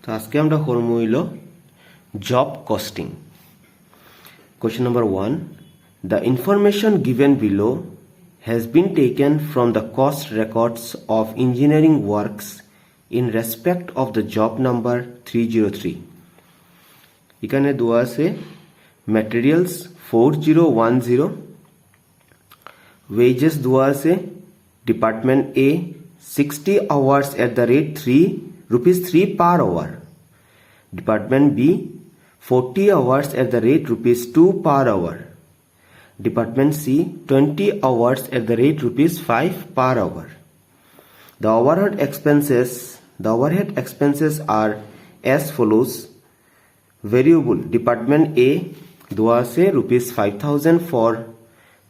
তো আজকে আমরা করবো হইলো job costing. Question number 1. The information given below has been taken from the cost records of engineering works in respect of the job number 303. এখানে দেওয়া আছে materials 4010, wages দেওয়া আছে department A 60 hours at the rate rupees 3 per hour, department B 40 hours at the rate rupees 2 per hour, department C 20 hours at the rate rupees 5 per hour. The overhead expenses are as follows. Variable department A দেওয়া আছে rupees 5000 for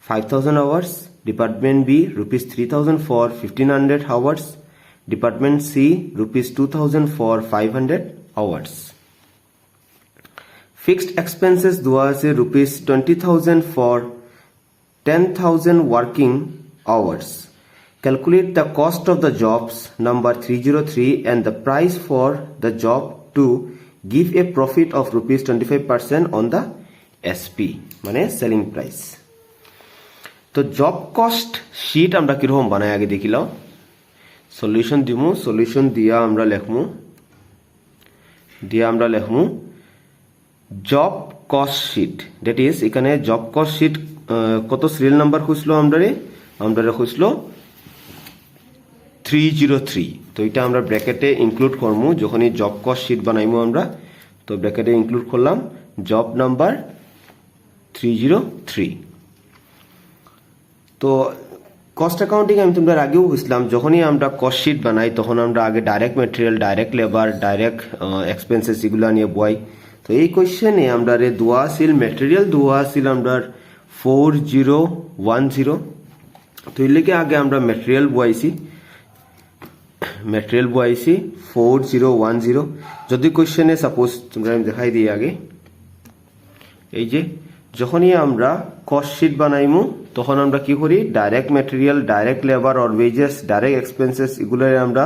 5000 hours, department B rupees 3000 for 1500 hours, department C rupees 2000 for 500 hours. Fixed expenses দেওয়া আছে rupees 20,000 for 10,000 working hours. Calculate the cost of the jobs number 303 and the price for the job to give a profit of rupees 25% on the SP মানে selling price. তো job cost sheet আমরা কিরকম বানাই আগে দেখিলাম। Solution দিমু, solution দিয়া আমরা লেখমু job cost sheet, that is এখানে জব কস্ট শিট কত সিরিয়াল নাম্বার খুঁজলো আমরা খুঁজলো 303। তো এটা আমরা ব্র্যাকেটে ইনক্লুড করবো যখনই জব কস্ট শিট বানাইমু আমরা, তো ব্র্যাকেটে ইনক্লুড করলাম জব নাম্বার 303। তো কস্ট অ্যাকাউন্টিং আমি তোমরা আগেও বুঝলাম, যখনই আমরা কস্ট শিট বানাই তখন আমরা আগে direct material, direct labour, direct expenses এগুলো নিয়ে বই। তো এই কোয়েশ্চেনে আমরা দোয়া আছিল মেটেরিয়াল দোয়া আছিল আমরা 4010। তো এর লেগে আগে আমরা মেটেরিয়াল বয়াইছি 4010। যদি কোয়েশ্চেনে সাপোজ তোমরা আমি দেখাই দিই আগে, এই যে যখনই আমরা কস্ট শিট বানাইমু তখন আমরা কি করি direct material, direct labour or wages, direct expenses এগুলো আমরা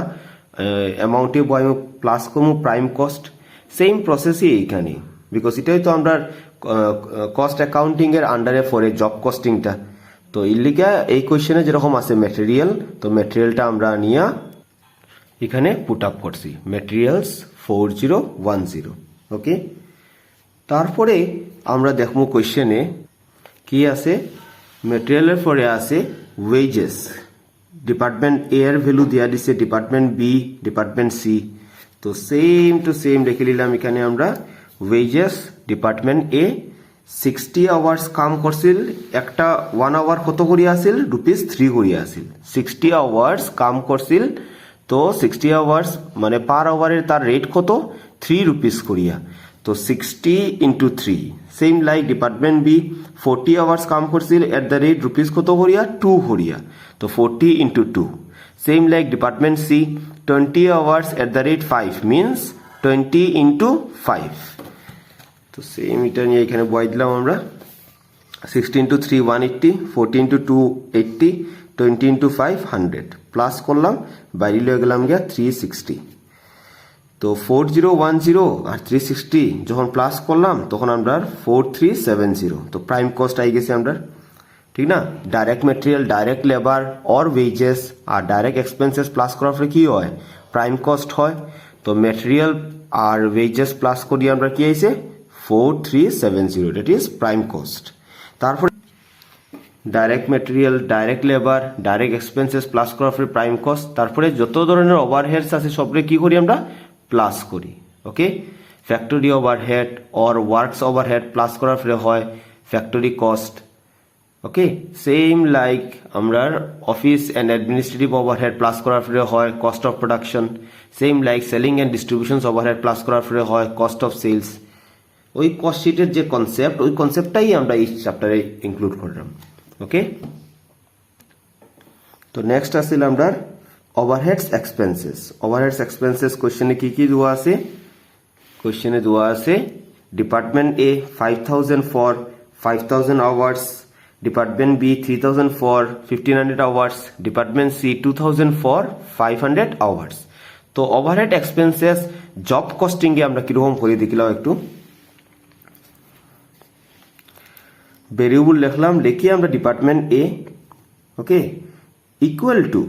অ্যামাউন্টে বয়াইমু প্লাস করবো প্রাইম কস্ট। সেম প্রসেসই এইখানে, বিকজ এটাই তো আমরা কস্ট অ্যাকাউন্টিং এর আন্ডারে পড়ে জব কস্টিংটা। তো এর লিগে এই কোয়েশ্চেনে যেরকম আছে মেটেরিয়াল, তো মেটেরিয়ালটা আমরা নিয়ে এখানে পুট আপ করছি মেটেরিয়ালস 4010। ওকে, তারপরে আমরা দেখবো কোয়েশ্চেনে কি আছে। মেটেরিয়ালের পরে আছে ওয়েজেস, ডিপার্টমেন্ট এ এর ভ্যালু দিয়া দিছে ডিপার্টমেন্ট বি, ডিপার্টমেন্ট সি। তো সেম টু সেম লিখে নিলাম এখানে আমরা ওয়েজেস ডিপার্টমেন্ট এ 60 আওয়ার্স কাম করছিল, একটা 1 আওয়ার কত করিয়া আছিল রুপিস 3 করিয়া আছিল। 60 আওয়ার্স কাম করছিল, তো 60 আওয়ার্স মানে পার আওয়ারের তার রেট কত 3 রুপিস করিয়া। তো 60 into 3 same like department B 40 hours কাম করছিল এট দ্য রেট রুপিস কত করিয়া 2 করিয়া। তো 40 into 2 same like department C 20 hours at the rate 5 means 20 into 5। তো সেম এটা নিয়ে এখানে বয় দিলাম আমরা 60 into 3 180, 40 into 2 80, 20 into 5 100 প্লাস করলাম বাইরে লয়ে গেলাম গিয়া 360। তো 4010 আর 360 যখন প্লাস করলাম তখন আমরা 4370। তো প্রাইম কস্ট আই গেছে আমরা, ঠিক না। Direct material, direct labour or wages আর ডাইরেক্ট এক্সপেন্সেস প্লাস করার পরে কি হয় প্রাইম কস্ট হয়। তো মেটেরিয়াল আর ওয়েজেস প্লাস করি আমরা কি আইছে 4370, দ্যাট ইজ প্রাইম কস্ট। তারপরে direct material, direct labour, direct expenses plus করার পরে প্রাইম কস্ট। তারপরে যত ধরনের ওভারহেডস আছে সবরে কি করি আমরা প্লাস করি। Okay, factory overhead or works overhead plus করার পরে হয় factory cost. Okay, same like আমরা office and administrative overhead plus করার পরে হয় cost of production. Same like selling and distribution overhead plus করার পরে হয় কস্ট অফ সেলস। ওই কস্ট শিটের যে কনসেপ্ট, ওই কনসেপ্টটাই আমরা এই চ্যাপ্টারে ইনক্লুড করলাম। ওকে, তো নেক্সট আসছিল আমরা ওভারহেডস এক্সপেন্সেস। ওভারহেডস এক্সপেন্সেস কোশ্চেনে কি কি দেওয়া আছে, কোশ্চেনে দেওয়া আছে department A 5000 for 5000 hours, department B 3000 for 1500 hours, department C 2000 for 500 hours. তো ওভারহেড এক্সপেন্সেস জব কস্টিং এ আমরা কিরকম করে দেখিলাম একটু ভেরিয়েবল লিখলাম লিখি আমরা department A okay equal to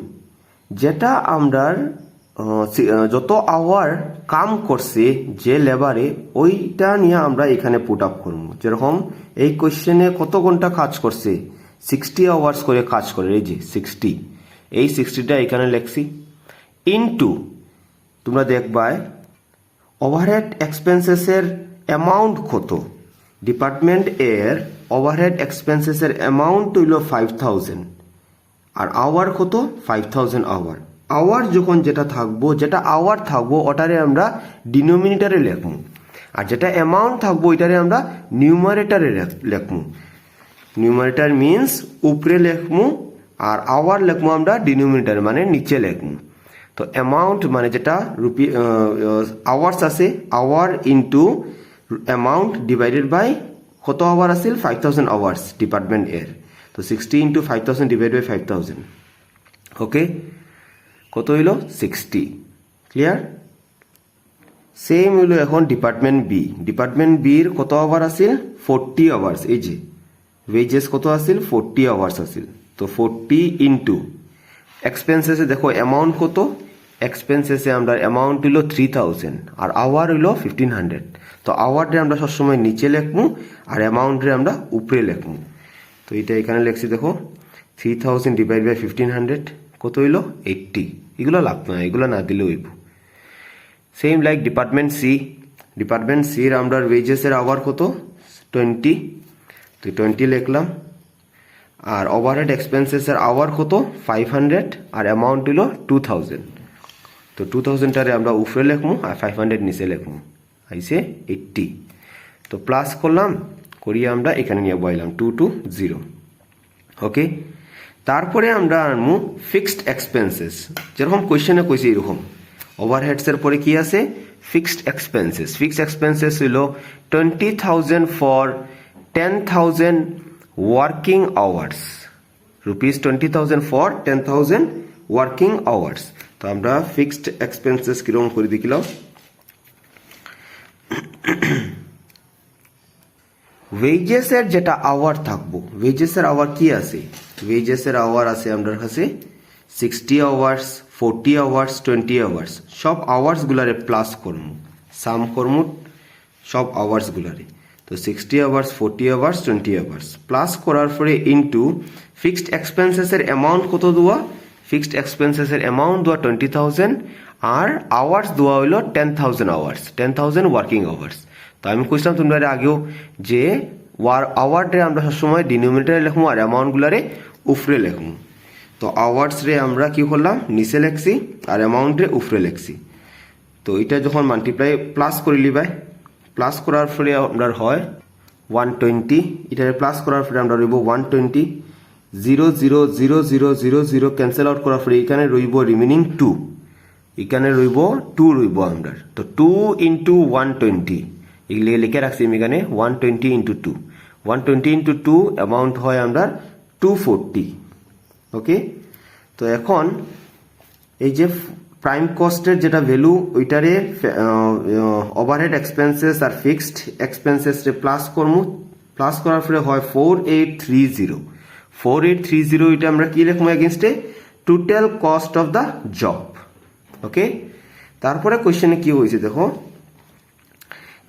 যেটা আমরা যত আওয়ার কাম করছে যে লেবারে ওইটা নিয়ে আমরা এখানে পুট আপ করবো যেরকম এই কোশ্চেনে কত ঘন্টা কাজ করছে 60 আওয়ার্স করে কাজ করে এই যে 60 এই 60টা এখানে লেখছি ইনটু তোমরা দেখবাই ওভারহেড এক্সপেন্সেস এর অ্যামাউন্ট কত ডিপার্টমেন্ট এর ওভারহেড এক্সপেন্সেস এর অ্যামাউন্ট হইল 5000 আর আওয়ার কত 5000 আওয়ার আওয়ার যখন যেটা থাকবো যেটা আওয়ার থাকবো ওটারে আমরা ডিনোমিনেটরে লিখবো আর যেটা অ্যামাউন্ট থাকবো ওইটারে আমরা নিউমারেটরে লিখবো নিউমারেটর মিন্স উপরে লিখবো আর আওয়ার লিখবো আমরা ডিনোমিনেটর মানে নিচে লিখবো তো অ্যামাউন্ট মানে যেটা রুপি আওয়ার্স আছে hour into amount divided by কত আওয়ার আছে 5000 আওয়ার্স ডিপার্টমেন্ট এর তো 60 ইনটু 5000 ডিভাইড বাই 5000 ওকে কত হইল 60 ক্লিয়ার সেম হইল এখন ডিপার্টমেন্ট বি এর কত আওয়ার আছে 40 আওয়ার্স এই যে ওয়েজেস কত আছে 40 আওয়ার্স আছে তো 40 ইনটু এক্সপেন্সেসে দেখো অ্যামাউন্ট কত এক্সপেন্সেসে আমরা অ্যামাউন্ট হইল 3000 আর আওয়ার হইল 1500 তো আওয়ারটা আমরা সবসময় নিচে লিখবো আর অ্যামাউন্টে আমরা উপরে লিখবো তো এটা এখানে লিখছি দেখো 3000 ডিভাইড বাই 1500 কত হইল 80 এগুলো লাগতো না এগুলো না দিলেও হইব সেম লাইক ডিপার্টমেন্ট সি এর আমরা ওয়েজেস এর আওয়ার কত 20 তো 20 লিখলাম আর ওভারহেড এক্সপেন্সেস এর আওয়ার কত 500 আর অ্যামাউন্ট হইল 2000 তো 2000 টারে আমরা উপরে লিখবো আর 500 নিচে লিখবো আইছে 80 তো প্লাস করলাম করিয়ে আমরা এখানে নিয়ে বইলাম 220 ওকে তারপরে আমরা আনমু ফিক্সড এক্সপেন্সেস যেরকম কোশ্চেনে কইছে এরকম ওভারহেডস এর পরে কি আছে ফিক্সড এক্সপেন্সেস হলো 20000 for 10000 working hours rupees 20000 for 10000 working hours তো আমরা ফিক্সড এক্সপেন্সেস কিরকম করে দেখিলাম ওয়েজেস এর যেটা আওয়ার থাকবো ওয়েজেস এর আওয়ার কি আছে ওয়েজেস এর আওয়ার আছে আমাদের কাছে 60 আওয়ার্স 40 আওয়ার্স 20 আওয়ার্স সব আওয়ার্স গুলারে প্লাস করমু সাম করমু সব আওয়ার্স গুলারে তো 60 আওয়ার্স 40 আওয়ার্স 20 আওয়ার্স প্লাস করার পরে ইনটু ফিক্সড এক্সপেন্সেস এর অ্যামাউন্ট কত দেওয়া ফিক্সড এক্সপেন্সেস এর অ্যামাউন্ট দেওয়া 20000 আর আওয়ার্স দেওয়া হইল 10000 আওয়ার্স 10000 ওয়ার্কিং আওয়ার্স তো আমি কইছিলাম তোমরা আগেও যে আওয়ারটা আমরা সবসময় ডিনোমিনেটরে লিখবো আর অ্যামাউন্ট গুলারে উপরে লিখবো তো আওয়ার্স রে আমরা কি করলাম নিচে লিখছি আর অ্যামাউন্ট রে উপরে লিখছি তো এটা যখন মাল্টিপ্লাই প্লাস করে লিবাই প্লাস করার ফলে আমরা হয় 120 এটারে প্লাস করার ফলে আমরা রইব 120 0 0 0 0 0 0 ক্যান্সেল আউট করার ফলে এখানে রইব রিমেনিং 2 এখানে রইব 2 রইব আমরা তো 2 ইনটু 120 এগুলি লিখে রাখছি এখানে 120 ইনটু 2 120 ইনটু 2 অ্যামাউন্ট হয় আমরা 240 ওকে তো এখন এই যে প্রাইম কস্টের যেটা ভ্যালু ওইটারে ওভারহেড এক্সপেন্সেস আর ফিক্সড এক্সপেন্সেস রে প্লাস করমু প্লাস করার ফলে হয় 4830 এটা আমরা কি লিখবো এগেইনস্টে total cost of the job okay তারপরে কোশ্চেনে কি হয়েছে দেখো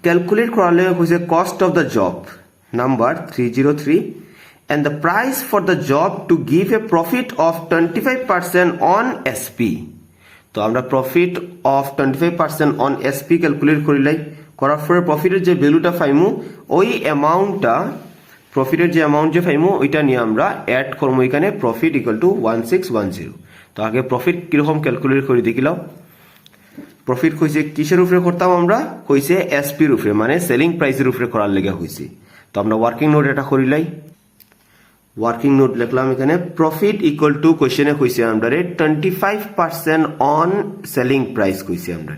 ক্যালকুলেট করার লেগে হয়েছে cost of the job number 303 and the price for the job to give a profit of 25% on SP তো আমরা profit of 25% on SP calculate করিলাই করার পরে প্রফিটের যে ভ্যালুটা পাইমু ওই অ্যামাউন্টটা প্রফিটের যে অ্যামাউন্ট যে পাইমু ওইটা নিয়ে আমরা অ্যাড করবো এখানে প্রফিট ইকুয়াল টু 1610 তো আগে প্রফিট কিরকম ক্যালকুলেট করে দেখিলাম প্রফিট কইছে কিসের উপরে করতাম আমরা কইছে এসপির উপরে মানে সেলিং প্রাইসের উপরে করার লেগে হইছে তো আমরা ওয়ার্কিং নোট এটা করিলাই ওয়ার্কিং নোট লিখলাম এখানে প্রফিট ইকুয়াল টু কোশ্চেনে কইছে আমরা 25% অন সেলিং প্রাইস কইছে আমরা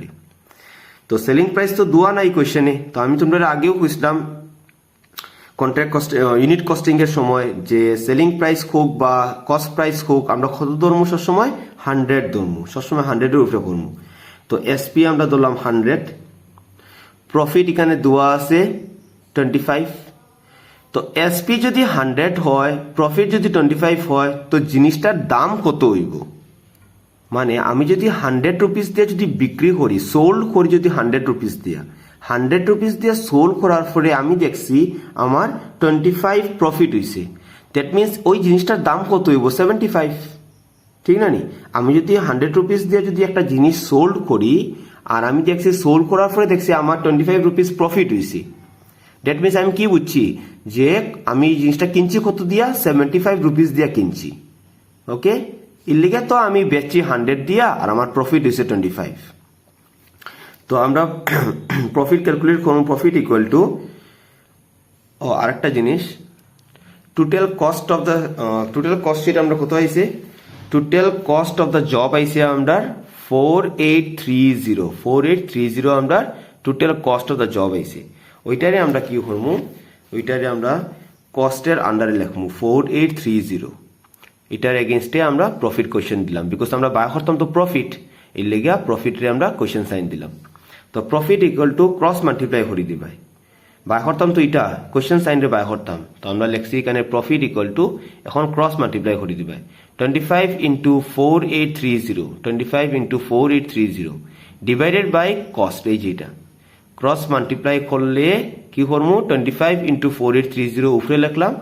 তো সেলিং প্রাইস তো দুয়া নাই কোশ্চেনে তো আমি তোমরা আগেও কইছিলাম কন্ট্রাক্ট কস্ট ইউনিট কস্টিং এর সময় যে সেলিং প্রাইস হোক বা কস্ট প্রাইস হোক আমরা কত ধরমু সবসময় 100 ধরমু সবসময় 100 এর উপরে করমু তো এসপি আমরা ধরলাম 100, প্রফিট এখানে দেওয়া আছে 25। তো এসপি যদি 100 হয়, প্রফিট যদি 25 হয়, তো জিনিসটার দাম কত হইব? মানে আমি যদি 100 রুপিস দিয়ে যদি বিক্রি করি, সোল্ড করি যদি 100 রুপিস দিয়া, 100 রুপিস দিয়ে সোল্ড করার পরে আমি দেখছি আমার 25 প্রফিট হয়েছে, দ্যাট মিনস ওই জিনিসটার দাম কত হইব? 75, ঠিক না নি? আমি যদি 100 রুপিস দিয়ে যদি একটা জিনিস সোল্ড করি আর আমি দেখছি সোল্ড করার পরে দেখছি আমার 25 রুপিস প্রফিট হয়েছে, দ্যাট মিনস আমি কি বুঝছি যে আমি এই জিনিসটা কিনছি কত দিয়া? 75 রুপিস দিয়া কিনছি। ওকে, এর লিগে তো আমি বেচছি 100 দিয়া আর আমার প্রফিট হয়েছে 25। তো আমরা প্রফিট ক্যালকুলেট করুন। প্রফিট ইকুয়াল টু, আরেকটা জিনিস, total cost of the total cost sheet আমরা কত আইছে? Total cost of the job আইছে আমরা 4830 আমরা total cost of the job আইছে। ওইটারে আমরা কি করবো? ওইটারে আমরা কস্টের আন্ডারে লিখবো 4830। এটার এগেনস্টে আমরা প্রফিট কোয়েশ্চেন দিলাম, বিকজ আমরা বাই করতাম তো প্রফিট, এর লেগে প্রফিটরে আমরা কোয়েশ্চেন সাইন দিলাম। তো profit equal to cross multiply করে দিবাই, বাই করতাম তো এটা কোয়েশ্চেন সাইনরে বাই করতাম, তো আমরা লিখছি এখানে প্রফিট ইকুয়াল টু, এখন ক্রস মাল্টিপ্লাই করে দিবাই 25 ইন্টু 4830 ডিভাইডেড বাই কস্ট। এই যে এটা ক্রস মাল্টিপ্লাই করলে কি করবো? 25 ইন্টু 4830 উপরে লিখলাম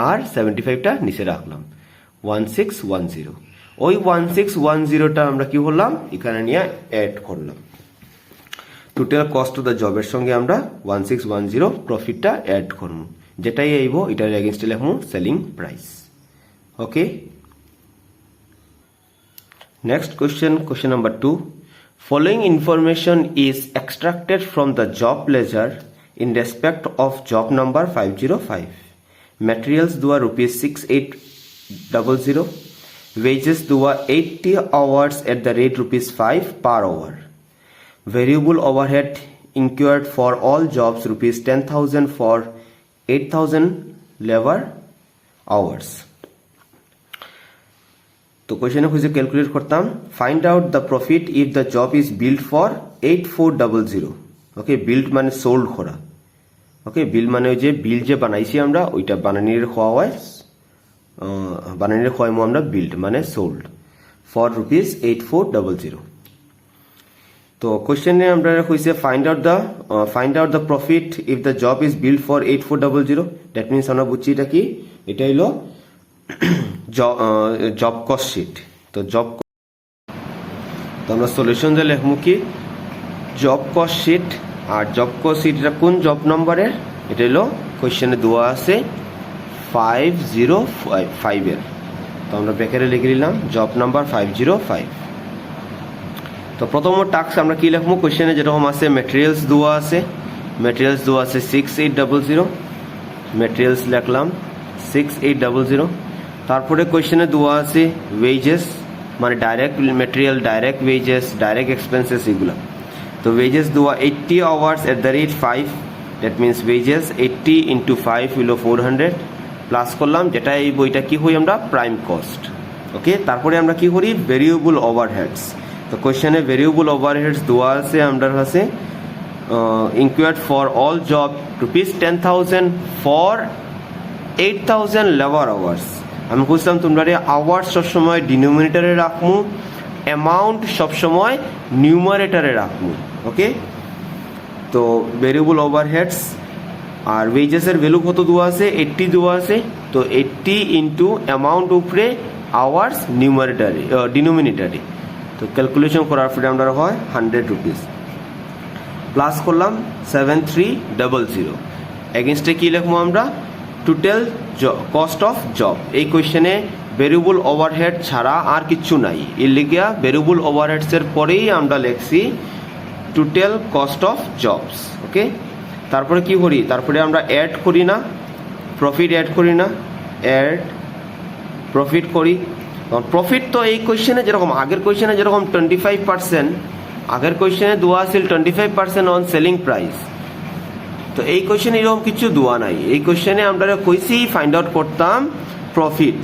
আর 75টা নিচে রাখলাম, 1610। ওই 1610টা আমরা কি করলাম? এখানে নিয়ে অ্যাড করলাম। টোটাল কস্ট অফ দ্য জবের সঙ্গে আমরা 1610 প্রফিটটা অ্যাড করবো, যেটাই আইব এটার এগেনস্টে লিখবো selling price. Okay, next question, question number 2। Following information is extracted from the job ledger in respect of job number 505. Materials dua rupees 6800, wages dua 80 hours at the rate rupees 5 per hour. Variable overhead incurred for all jobs rupees 10,000 for 8,000 labor hours. তো কোয়েশ্চেনে খুঁজে calculate করতাম, find out the profit if the job is build for 8400। Okay, build মানে sold করা। ওকে, বিল মানে ওই যে বিল যে বানাইছি আমরা, ওইটা বানানির খাওয়া হয়, বানানির খাওয়াইমো আমরা বিল্ড মানে সোল্ড ফর রুপিস 8400। তো কোয়েশ্চেনে আমরা কইছে find out the profit if the job is build for 8400। That means আমরা বুঝছি এটা কি? এটা হইলো জব কস্ট শিট। তো আমরা সলিউশন দিয়ে লিখবো কি? Job cost sheet. আর জব কস্ট শিট এটা কোন জব নম্বরের? এটা হলো কোয়েশ্চেনে দেওয়া আছে 505 এর। তো আমরা ব্র্যাকেটে লিখে নিলাম জব নাম্বার 505। তো প্রথম টাস্ক আমরা কি লিখবো? কোয়েশ্চেনে যেরকম আছে ম্যাটেরিয়ালস দেওয়া আছে, 6800, ম্যাটেরিয়ালস লিখলাম 6800। তারপরে কোয়েশ্চেনে দেওয়া আছে ওয়েজেস, মানে direct material, direct wages, direct expenses এগুলো। তো ওয়েজেস দেওয়া 80 hours at the rate 5, that means wages 80 into 5 হলো 400, প্লাস করলাম যেটা এই বইটা কি হই আমরা প্রাইম কস্ট। ওকে, তারপরে আমরা কি করি? ভেরিয়েবল ওভারহেডস। তো কোয়েশ্চেনে ভেরিয়েবল ওভারহেডস দেওয়া আছে আমাদের কাছে ইনকোয়ার্ড for all job rupees 10,000 for 8,000 labour hours. আমি বুঝলাম তোমরা আওয়ার্স সবসময় ডিনোমিনেটারে রাখবো, অ্যামাউন্ট সবসময় নিউমারেটারে রাখবো। ওকে, তো ভেরিয়েবল ওভারহেডস আর ওয়েজেসের ভ্যালু কত দেওয়া আছে? 80 দেওয়া আছে। তো 80 ইন্টু অ্যামাউন্ট উপরে আওয়ার্স নিউমারেটারে ডিনোমিনেটারে। তো ক্যালকুলেশন করার পরে আমরা হয় 100 রুপিস, প্লাস করলাম 7300। এগেনস্টে কি লিখবো আমরা? Total cost of job. এই কোয়েশ্চেনে ভেরিয়েবল ওভারহেড ছাড়া আর কিচ্ছু নাই, এর লিগিয়া ভেরিয়েবল ওভারহেডসের পরেই আমরা লিখছি টোটাল কস্ট অফ জবস। ওকে, তারপরে কি করি? তারপরে আমরা অ্যাড করি না, প্রফিট অ্যাড করি না, অ্যাড প্রফিট করি। প্রফিট তো এই কোয়েশ্চেনে যেরকম আগের কোয়েশ্চেনে যেরকম 25%, আগের কোয়েশ্চেনে দেওয়া আছিল 25% অন সেলিং প্রাইস। তো এই কোয়েশ্চেনে এরকম কিছু দেওয়া নাই। এই কোয়েশ্চেনে আমরা কইছি ফাইন্ড আউট করতাম প্রফিট,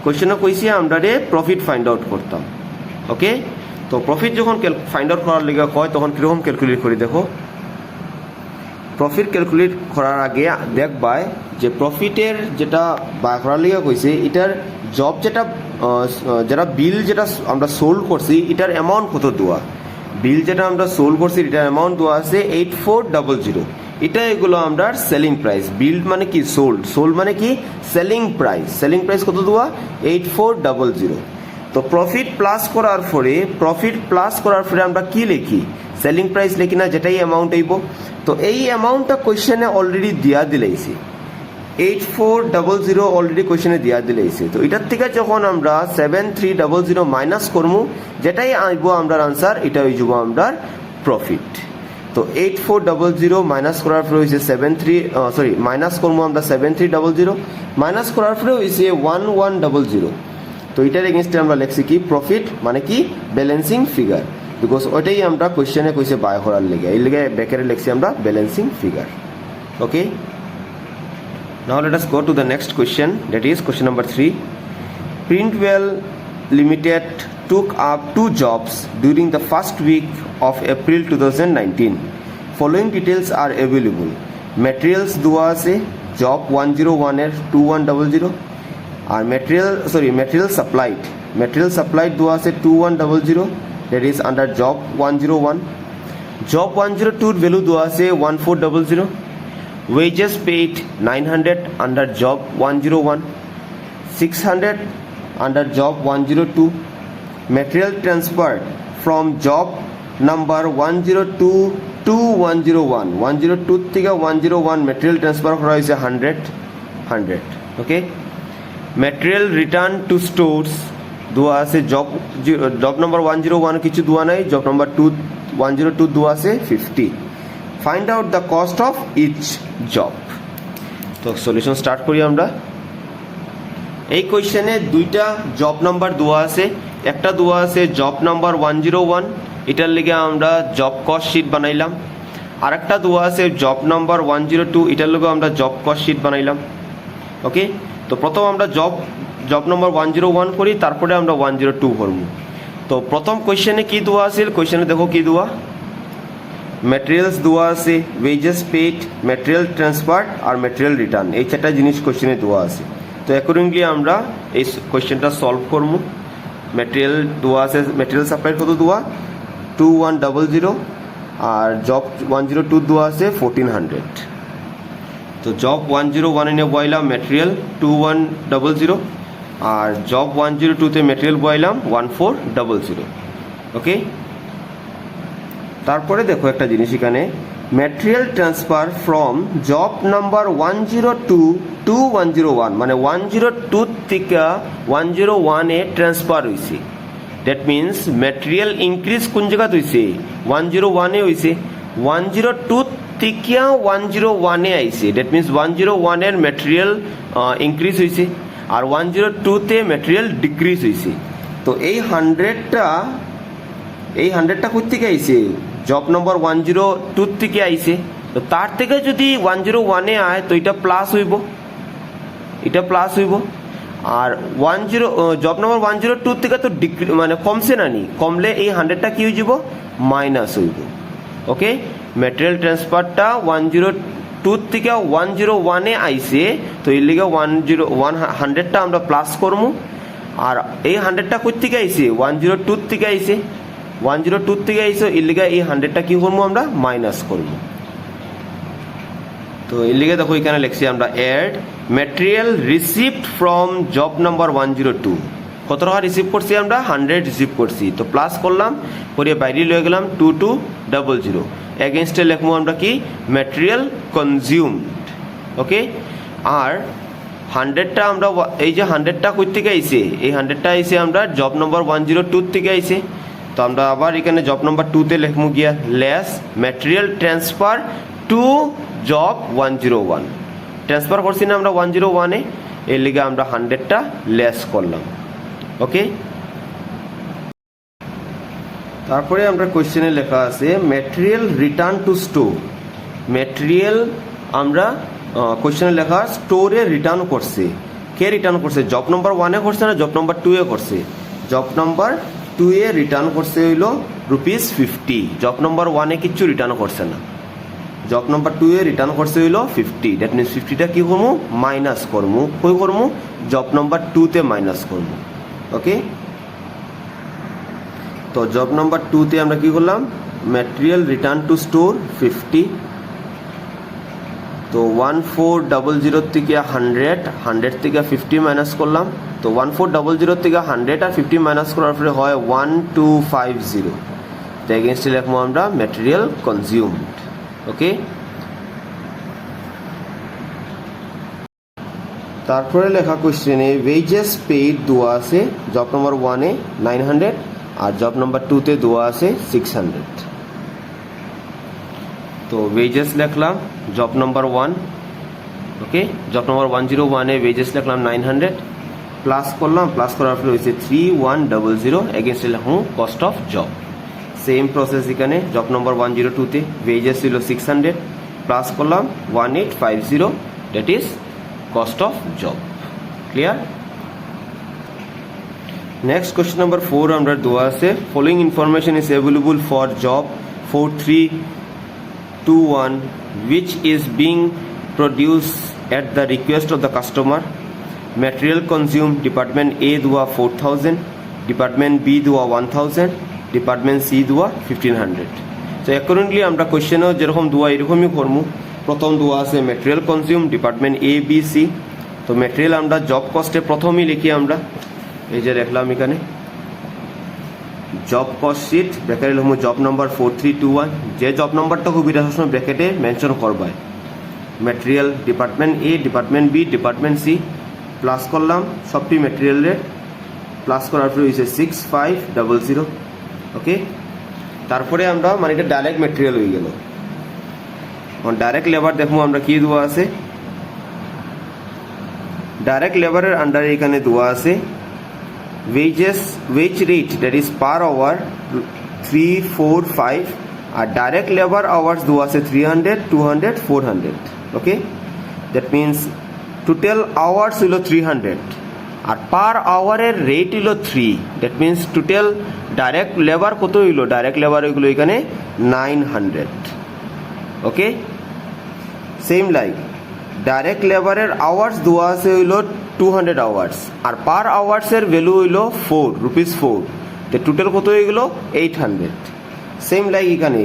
কোয়েশ্চেনে কইছি আমরা প্রফিট ফাইন্ড আউট করতাম। ওকে, তো তো প্রফিট যখন ফাইন্ড আউট করার লিগে কয় তখন কীরকম ক্যালকুলেট করি দেখো। প্রফিট ক্যালকুলেট করার আগে দেখবাই যে প্রফিটের যেটা বাই করার লিগে কইছে এটার জব যেটা বিল যেটা আমরা সোল্ড করছি এটার অ্যামাউন্ট কত দেওয়া, বিল যেটা আমরা সোল্ড করছি এটার অ্যামাউন্ট দেওয়া আছে 8400। এটা এগুলো আমরা সেলিং প্রাইস, বিল মানে কি সোল্ড মানে কি সেলিং প্রাইস কত দেওয়া 8400। তো প্রফিট প্লাস করার পরে আমরা কি লিখি, সেলিং প্রাইস লিখি না, যেটাই অ্যামাউন্ট আইব। তো এই অ্যামাউন্টটা কোয়েশ্চেনে অলরেডি দিয়া দিলাইছি, 8400 অলরেডি কোয়েশ্চেনে দিয়া দিলাইছে। তো এটার থেকে যখন আমরা 7300 মাইনাস করবো, যেটাই আইব আমরা আনসার, এটা হয়ে যাব আমরা প্রফিট। তো 8400 মাইনাস করার পরে হয়েছে মাইনাস করবো আমরা 7300, মাইনাস করার পরে হয়েছে 1100। তো এটার এগেনস্টে আমরা লিখছি কি প্রফিট মানে কি ব্যালেন্সিং ফিগার, বিকজ ওইটাই আমরা কোয়েশ্চেনে কইছে বাই করার লেগে, এই লেগে ব্যাকেরে লিখছি আমরা balancing figure. Okay, now let us go to the next question, that is question number 3. Printwell Limited took up 2 jobs during the first week of April 2019. Following details are available. Materials দেওয়া আছে job 101 এর 2100, আর material supplied দেওয়া আছে 2100, that is under job 101. job 102 এর value দেওয়া আছে 1400. wages paid 900 under job 101, 600 under job 102. material transferred from job number 102 to 101, 102 থেকে 101 material transfer করা হয়েছে 100. ওকে, material return to stores দেওয়া আছে job number 101 কিছু দেওয়া নাই, job number 102 দেওয়া আছে 50. Find out the cost of each job. তো সলিউশন স্টার্ট করি আমরা। এই কোয়েশ্চেনে দুইটা জব নাম্বার দেওয়া আছে, একটা দেওয়া আছে জব নাম্বার 101, এটার লিগে আমরা জব কস্ট শিট বানাইলাম। আর একটা দেওয়া আছে জব নাম্বার 102, এটার লিগে আমরা জব কস্ট শিট বানাইলাম। ওকে, তো প্রথম আমরা জব নাম্বার 101 করি, তারপরে আমরা 102 করব। তো প্রথম কোয়েশ্চেনে কি দেওয়া আছে, কোয়েশ্চেনে দেখো কি দেওয়া, ম্যাটেরিয়ালস দেওয়া আছে, ওয়েজেস পেড, ম্যাটেরিয়াল ট্রান্সফার আর ম্যাটেরিয়াল রিটার্ন, এই চারটা জিনিস কোয়েশ্চেনে দেওয়া আছে। তো অ্যাকর্ডিংলি আমরা এই কোয়েশ্চেনটা সলভ করবো। ম্যাটেরিয়াল দেওয়া আছে, ম্যাটেরিয়াল সাপ্লাই কত দেওয়া 2100, আর জব 102 দেওয়া আছে 1400। তো জব 101 এনে বয়লাম ম্যাটেরিয়াল 2100, আর জব 102 তে ম্যাটেরিয়াল বয়লাম 1400। ওকে, তারপরে দেখো একটা জিনিস এখানে, material transfer from job number 102 to 101, মানে 102 থেকে 101 এ ট্রান্সফার হয়েছে। দ্যাট মিনস ম্যাটেরিয়াল ইনক্রিজ কোন জায়গাত হয়েছে 101 এ হয়েছে, 102 থেকে 101 এ আইছে। দ্যাট মিনস 101 এর ম্যাটেরিয়াল ইনক্রিজ হয়েছে, আর 102 তে ম্যাটেরিয়াল ডিক্রিজ হয়েছে। তো এই 100টা কোথা থেকে আইছে, জব নম্বর 102 থেকে আইছে। তো তার থেকে যদি 101 এ আয় তো এটা প্লাস হইব, আর জব নম্বর 102 থেকে তো মানে কমছে না নি, কমলে এই 100টা কি হয়ে যাব মাইনাস হইব। ওকে, ম্যাটেরিয়াল ট্রান্সফারটা 102 থেকে 101 এ আইছে, তো এর লিগে 100টা আমরা প্লাস করবো, আর এই 100টা কোথা থেকে আইছে 102 থেকে আইছে, 102 থেকে আইছে, এর লিগে এই 100টা কি করবো আমরা মাইনাস করবো। তো এর লিগে দেখো এখানে লিখছি আমরা add material received from job number 102, কত টাকা রিসিভ করছি আমরা 100 রিসিভ করছি। তো প্লাস করলাম, করে বাইরে লয়ে গেলাম 2200, এগেনস্টে লিখবো আমরা কি ম্যাটেরিয়াল কনজিউমড। ওকে, আর 100টা আমরা এই যে 100টা কই থেকে আইছে, এই 100টা আইছে আমরা জব নম্বর 102 থেকে আইছে। তো আমরা আবার এখানে জব নম্বর 2 তে লিখবো গিয়া less material transfer to job 101, transfer করছি না আমরা 101 এ, এর লিগে আমরা 100টা লেস করলাম। ওকে, তারপরে আমরা কোশ্চেনে লেখা আছে material return to store. Material আমরা কোশ্চেনে লেখা স্টোরে রিটার্ন করছে, কে রিটার্ন করছে, জব নম্বর 1 এ করছে না জব নম্বর 2 এ করছে, জব নম্বর 2 এ রিটার্ন করছে হইল ₹50, জব নম্বর 1 এ কিচ্ছু রিটার্ন করছে না, জব নম্বর 2 এ রিটার্ন করছে হইল 50, দ্যাট মিনস 50টা কি করবো মাইনাস করবো, কই করবো জব নম্বর 2 তে মাইনাস করবো। ওকে, তো জব নম্বর 2 তে আমরা কি করলাম ম্যাটেরিয়াল রিটার্ন টু স্টোর 50, তো 1400 থেকে 100 থেকে 50 মাইনাস করলাম, তো 1400 থেকে 100 আর 50 মাইনাস করার পরে হয় 1250, তো এগেইনস্টে লিখবো আমরা ম্যাটেরিয়াল কনজিউমড। ওকে, তারপরে লেখা কোশ্চেনে ওয়েজেস পেইড দেওয়া আছে জব নম্বর 1 এ 900 আর জব নম্বর 2 তে দেওয়া আছে 600। তো ওয়েজেস লিখলাম জব নম্বর 1, ওকে, জব নম্বর 101 এ ওয়েজেস লিখলাম 900, প্লাস করলাম, প্লাস করার পরে হয়েছে 3100, এগেইনস্টে লিখুন cost of job. Same process এখানে জব নম্বর 102 তে ওয়েজেস ছিল 600, প্লাস করলাম 1850, that is cost of job. Clear? Next question number 4 আমরা দেওয়া আছে following information is available for job 4321 which is being produced at the request of the customer. Material consumed department A দেওয়া 4000, department B দেওয়া 1000, department C দেওয়া 1500। তো accordingly আমরা কোশ্চেনও যেরকম দেওয়া এরকমই করবো। প্রথম দেওয়া আছে material consume department A B C, তো ম্যাটেরিয়াল আমরা জব কস্টে প্রথমেই লিখি আমরা, এই যে লিখলাম এখানে জব কস্ট শিট ব্র্যাকেটে লিখবো জব নাম্বার 4321, যে জব নাম্বারটা সুবিধা সবসময় ব্র্যাকেটে মেনশন করবাই, material department A department B department C, plus করলাম সবটি ম্যাটেরিয়ালের, প্লাস করার পরে হয়েছে 6500। ওকে, তারপরে আমরা মানে এটা ডাইরেক্ট ম্যাটেরিয়াল হয়ে গেল। ডাইরেক্ট লেবার দেখবো আমরা কি দেওয়া আছে, ডাইরেক্ট লেবারের আন্ডারে এখানে দেওয়া আছে wage rate that is per hour 345 আর ডাইরেক্ট লেবার আওয়ার্স দেওয়া আছে 300 200 400। Okay, that means total hours হইল 300 আর পার আওয়ারের রেট হইল 3, that means total direct labour কত হইল, ডাইরেক্ট লেবার হইগুলো এখানে 900। ওকে, সেম লাইক ডাইরেক্ট লেবারের আওয়ার্স দেওয়া আছে হইল 200 আওয়ার্স আর পার আওয়ার্সের ভ্যালু হইল ₹4, তো টোটাল কত হয়ে গেল 800। সেম লাইক এখানে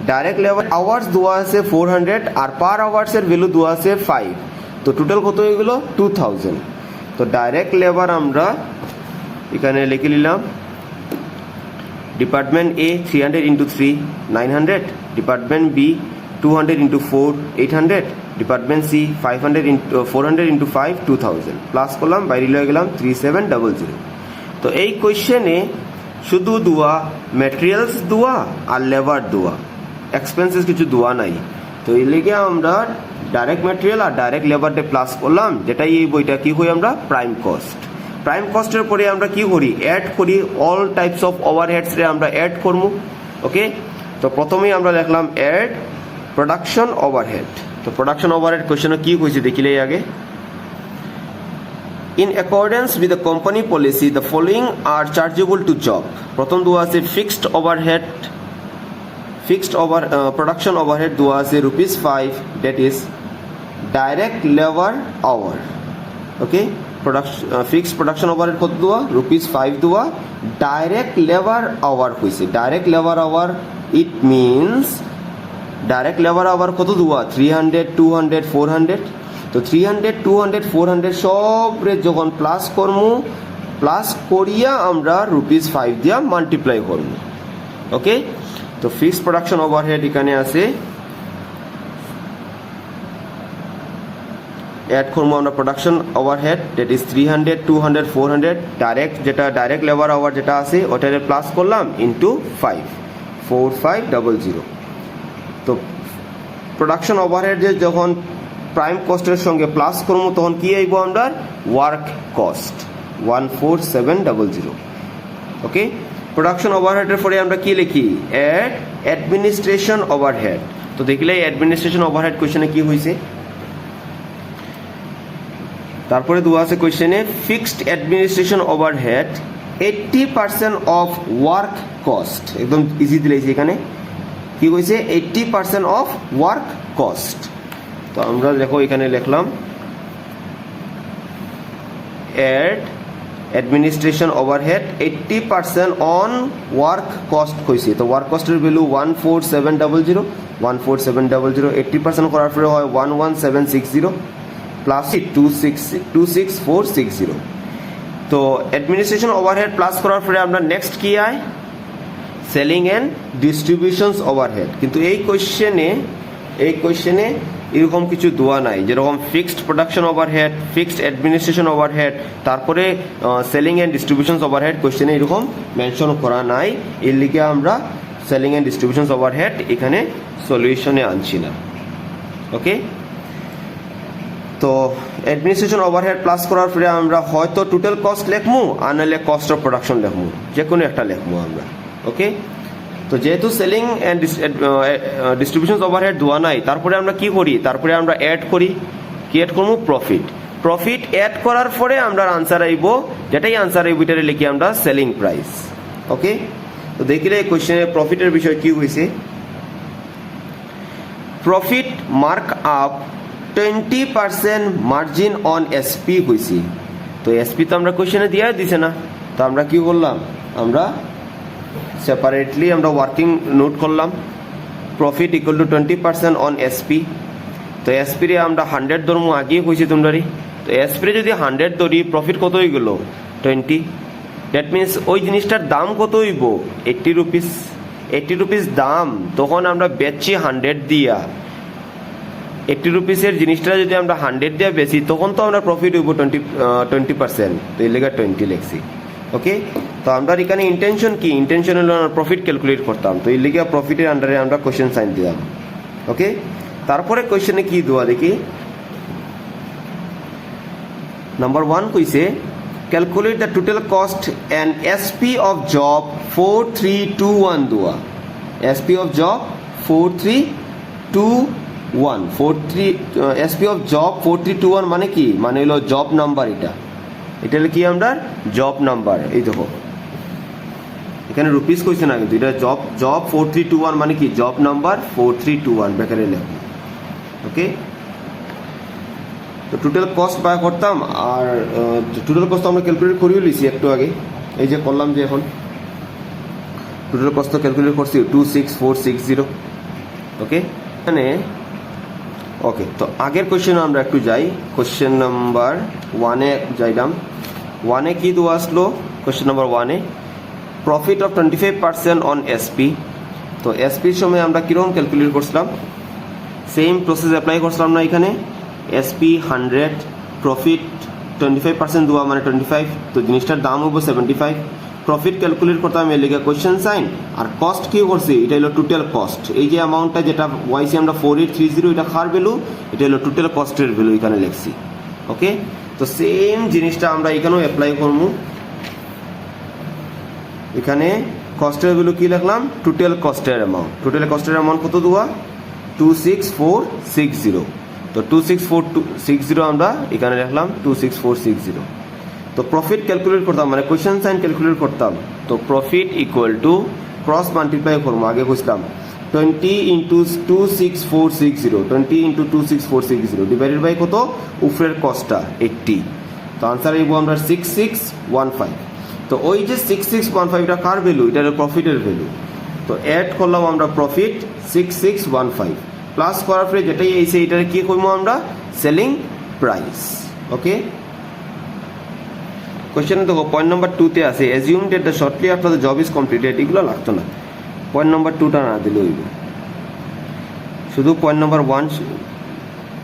ডাইরেক্ট লেবার আওয়ার্স দেওয়া আছে 400 আর পার আওয়ার্সের ভ্যালু দেওয়া আছে 5, তো টোটাল কত হয়ে গেল 2000। তো ডাইরেক্ট লেবার আমরা এখানে লিখে নিলাম department A 300 × 3 900, department B 200 × 4 800, department C 400 × 5 2000, plus করলাম বাইরে লয়ে গেলাম 3700। তো এই কোয়েশ্চেনে শুধু দোয়া ম্যাটেরিয়ালস দোয়া আর লেবার দোয়া, এক্সপেন্সেস কিছু দোয়া নাই। তো এই লেগে আমরা ডাইরেক্ট ম্যাটেরিয়াল আর ডাইরেক্ট লেবারটা প্লাস করলাম, যেটাই এই বইটা কি কই আমরা প্রাইম কস্ট। প্রাইম কস্টের পরে আমরা কি করি অ্যাড করি অল টাইপস অফ ওভারহেডস রে আমরা অ্যাড করব। ওকে, তো প্রথমেই আমরা লিখলাম অ্যাড প্রোডাকশন ওভারহেড। তো প্রোডাকশন ওভারহেড কোশ্চেনে কি কইছে দেখিলে আগে, in accordance with the company policy the following are chargeable to job। প্রথম দেওয়া আছে ফিক্সড ওভারহেড, প্রোডাকশন ওভারহেড দেওয়া আছে ₹5, that is direct labor hour। Okay, fixed production overhead কত দেওয়া ₹5 দেওয়া, ডাইরেক্ট লেবার আওয়ার হয়েছে, direct labour hour it means direct labour hour কত দেওয়া 300 200 400। তো 300 200 400 সব রে যখন প্লাস করবো, প্লাস করিয়া আমরা ₹5 দিয়া মাল্টিপ্লাই করব। ওকে, তো ফিক্সড প্রোডাকশন ওভারহেড এখানে আছে, অ্যাড করবো আমরা production overhead that is 300 200 400, direct যেটা ডাইরেক্ট লেবার আওয়ার যেটা আছে ওটারে প্লাস করলাম ইন্টু 5 4500। তো প্রোডাকশন ওভারহেড যে যখন প্রাইম কস্টের সঙ্গে প্লাস করবো তখন কি আইব আমরা ওয়ার্ক কস্ট 14700। ওকে, প্রোডাকশন ওভারহেডের পরে আমরা কি লিখি অ্যাড অ্যাডমিনিস্ট্রেশন ওভারহেড। তো দেখলে অ্যাডমিনিস্ট্রেশন ওভারহেড কোশ্চেনে কি হয়েছে, তারপরে দেওয়া আছে কোশ্চেনে fixed administration overhead 80% of work cost, একদম ইজি দিলেছি এখানে কি কইছে 80% অফ ওয়ার্ক কস্ট। তো আমরা দেখো এখানে লিখলাম add administration overhead 80% on work cost কইছে। তো ওয়ার্ক কস্টের ভ্যালু 14700 14700 80% করার পরে হয় 11760 প্লাস 26460। তো অ্যাডমিনিস্ট্রেশন ওভারহেড প্লাস করার পরে আমরা নেক্সট কি আয় সেলিং অ্যান্ড ডিস্ট্রিবিউশনস ওভারহেড। কিন্তু এই কোশ্চেনে এরকম কিছু দেওয়া নাই, যেরকম fixed production overhead, fixed administration overhead, তারপরে সেলিং অ্যান্ড ডিস্ট্রিবিউশনস ওভারহেড কোশ্চেনে এরকম মেনশন করা নাই। এর লিগে আমরা সেলিং অ্যান্ড ডিস্ট্রিবিউশনস ওভারহেড এখানে সলিউশনে আনছি না। ওকে, তো অ্যাডমিনিস্ট্রেশন ওভারহেড প্লাস করার পরে আমরা হয়তো টোটাল কস্ট লিখমু আর নাহলে কস্ট অফ প্রোডাকশন লিখমু, যে কোনো একটা লিখমু আমরা। ওকে, তো যেহেতু সেলিং অ্যান্ড ডিস্ট্রিবিউশন ওভারহেড দেওয়া নাই, তারপরে আমরা কি করি, তারপরে আমরা অ্যাড করি, কি অ্যাড করবো প্রফিট অ্যাড করার পরে আমরা আনসার আইব, যেটাই আনসার আইব এটারে লিখি আমরা সেলিং প্রাইস। ওকে, তো দেখিলে এই কোশ্চেনে প্রফিটের বিষয় কি হয়েছে, profit mark up 20% margin on SP হয়েছে। তো এসপি তো আমরা কোশ্চেনে দিয়ে দিছে না, তো আমরা কি করলাম, আমরা সেপারেটলি আমরা ওয়ার্কিং নোট করলাম profit equal two 20% on SP. তো এসপি রে আমরা 100 ধরমু, আগেই কইছি তোমরা। তো এসপি রে যদি 100 ধরি প্রফিট কত হয়ে গেল 20। দ্যাট মিনস ওই জিনিসটার দাম কত হইব 80 রুপিস। 80 রুপিস দাম, তখন আমরা বেচছি 100 দিয়া। 80 রুপিসের জিনিসটা যদি আমরা 100 দিয়া বেচি, তখন তো আমরা প্রফিট হইব 20%। তো এর লেগে 20 লিখছি। ওকে, তো আমরা এখানে ইন্টেনশন কি, ইন্টেনশন হলো প্রফিট ক্যালকুলেট করতাম। তো এর লিগে প্রফিটের আন্ডারে আমরা কোশ্চেন সাইন দিলাম। ওকে, তারপরে কোশ্চেনে কি দেওয়া দেখি, নাম্বার 1 কইছে calculate the total cost and SP of job 4321 দেওয়া। SP of job 4321 SP of job 4321 মানে কি, মানে হলো জব নাম্বার। এটা হলো কি আমরা জব নাম্বার। এই দেখো এখানে রুপিস কইছে না, কিন্তু এটা জব 4321 মানে কি জব নাম্বার 4321 ব্র্যাকেটে লিখব। ওকে, তো টোটাল কস্ট বাই করতাম, আর টোটাল কস্ট আমরা ক্যালকুলেট করিয়ে লিছি একটু আগে, এই যে করলাম যে এখন টোটাল কস্ট তো ক্যালকুলেট করছি 26460। ওকে, এখানে ওকে, তো আগের কোশ্চেনে আমরা একটু যাই, কোশ্চেন নাম্বার 1-এ যাইলাম। 1-এ কি দেওয়া আসলো, কোশ্চেন নাম্বার 1-এ প্রফিট অফ 25% অন এসপি। তো এসপির সময় আমরা কীরকম ক্যালকুলেট করছিলাম, সেম প্রসেস অ্যাপ্লাই করছিলাম না এখানে। এসপি 100, প্রফিট 25% দেওয়া মানে 25, তো জিনিসটার দাম হবো 75। প্রফিট ক্যালকুলেট করতাম এর লিগে কোশ্চেন সাইন, আর কস্ট কি করছি, এটা হলো টোটাল কস্ট। এই যে অ্যামাউন্টটা যেটা ওয়াইসি আমরা 4830, এটা কার ভ্যালু, এটা হলো টোটাল কস্টের ভ্যালু এখানে লিখছি। ওকে, তো সেম জিনিসটা আমরা এখানেও অ্যাপ্লাই করবো। এখানে কস্টের ভ্যালু কি লিখলাম, টোটাল কস্টের অ্যামাউন্ট। টোটাল কস্টের অ্যামাউন্ট কত দেওয়া 26460। তো 26460 আমরা এখানে লিখলাম 26460। তো প্রফিট ক্যালকুলেট করতাম মানে কোশ্চেন সাইন ক্যালকুলেট করতাম। তো profit equal to cross multiply করবো, আগে বুঝলাম 20 ইন্টু 26460, 20 ইন্টু 26460 ডিভাইডেড বাই কত, উপরের কস্টটা 80। তো আনসার আইব আমরা 6615। তো ওই যে 6615টা কার ভ্যালু, এটা হলো প্রফিটের ভ্যালু। তো অ্যাড করলাম আমরা প্রফিট 6615 প্লাস করার পরে যেটাই এসে এটারে কি করবো আমরা সেলিং প্রাইস। ওকে, কোশ্চেন দেখো পয়েন্ট নাম্বার 2-তে আছে assume that the shortly after the job is completed. এগুলো লাগতো না, পয়েন্ট নাম্বার 2টা না দিলে হইব, শুধু পয়েন্ট নাম্বার 1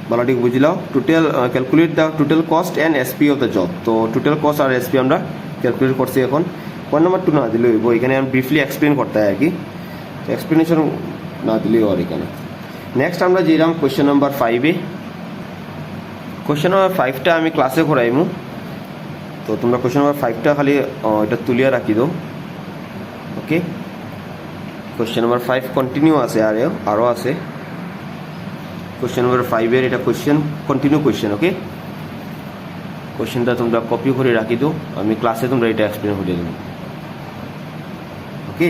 বালাটিক বুঝলাম। Total calculate the total cost and SP of the job. তো টোটাল কস্ট আর এসপি আমরা ক্যালকুলেট করছি। এখন পয়েন্ট নাম্বার 2 না দিলে হইব, এখানে আমি ব্রিফলি এক্সপ্লেন করতে হয় আর কি, তো এক্সপ্লেনেশন না দিলেও আর এখানে। নেক্সট আমরা যেলাম কোশ্চেন নাম্বার 5-এ। কোশ্চেন নাম্বার 5টা আমি ক্লাসে করাইমু, তো তোমরা কোশ্চেন নাম্বার 5টা খালি এটা তুলিয়া রাখি দাও। ওকে, কোশ্চেন নাম্বার 5 কন্টিনিউ আছে, আরও আছে কোশ্চেন নাম্বার 5-এর, এটা কোশ্চেন কন্টিনিউ কোশ্চেন। ওকে, কোশ্চেনটা তোমরা কপি করে রাখি দাও, আমি ক্লাসে তোমরা এটা এক্সপ্লেন করে দেব। ওকে,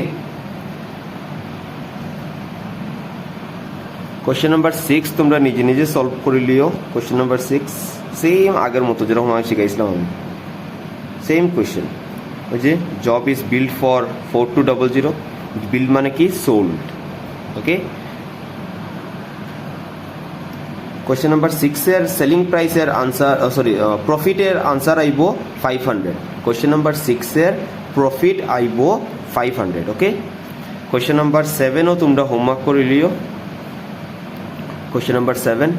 কোশ্চেন নাম্বার 6 তোমরা নিজে নিজে সলভ করে লিও। কোশ্চেন নাম্বার 6 সেম আগের মতো যেরকম আমি শিখাইছিলাম, আমি সেম কোশ্চেন। ওই যে job is build for 4200, build মানে কি সোল্ড। ওকে, কোশ্চেন নাম্বার 6 এর সেলিং প্রাইসের আনসার, প্রফিটের আনসার আইব 500। কোশ্চেন নাম্বার 6 এর প্রফিট আইব 500। ওকে, কোশ্চেন নাম্বার 7ও তোমরা হোমওয়ার্ক করে লিও। কোশ্চেন নাম্বার 7,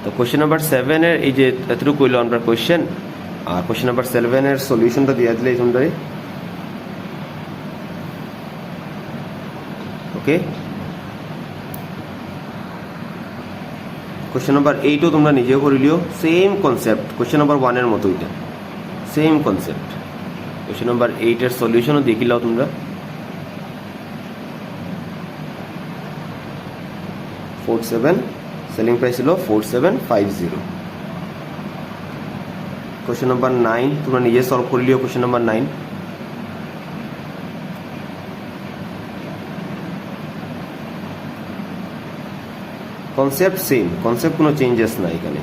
তো কোশ্চেন নাম্বার 7 এর এই যে এতটুকু কইল আমরা কোশ্চেন, আর কোশ্চেন নাম্বার 7 এর সলিউশনটা দিয়ে দিলে তোমরা। ওকে, কোশ্চেন নাম্বার 8ও তোমরা নিজেও করে লিও, সেম কনসেপ্ট কোশ্চেন নাম্বার 1 এর মতো, এটা সেম কনসেপ্ট। কোশ্চেন নাম্বার 8 এর সলিউশনও দেখি লাও তোমরা। 47 সেলিং প্রাইস ছিল 4750। কোশ্চেন নাম্বার 9 তোমরা নিজে সলভ করে লিও। Question number 9, concept same, concept কোনো চেঞ্জেস নাই এখানে।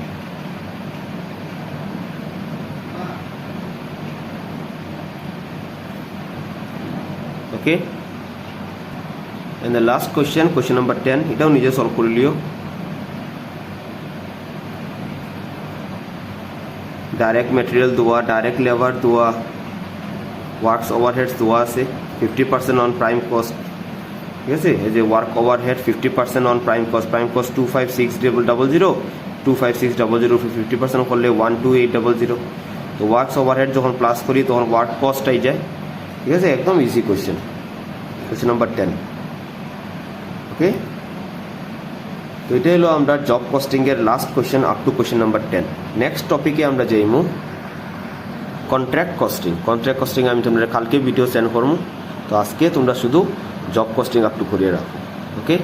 Okay, and the last question, question number 10, এটাও নিজে সলভ করে লিও। ডাইরেক্ট মেটেরিয়াল দেওয়া, ডাইরেক্ট লেবার দেওয়া, ওয়ার্কস ওভারহেডস দেওয়া আছে 50% অন প্রাইম কস্ট। ঠিক আছে, এই যে work overhead 50% on prime cost, 25600, 25600 50% করলে 12800। তো ওয়ার্কস ওভারহেড যখন প্লাস করি তখন ওয়ার্ক কস্টটাই যায়। ঠিক আছে, একদম ইজি কোশ্চেন, কোশ্চেন নাম্বার 10। ওকে, তো এটাই হলো আমরা জব কস্টিং এর last question up to question number 10। Next টপিকে আমরা যাইমু কন্ট্রাক্ট কস্টিং। কন্ট্রাক্ট কস্টিং আমি তোমরা কালকে ভিডিও সেন্ড করবো, তো আজকে তোমরা শুধু জব কস্টিং আপ টু করিয়ে রাখো। ওকে।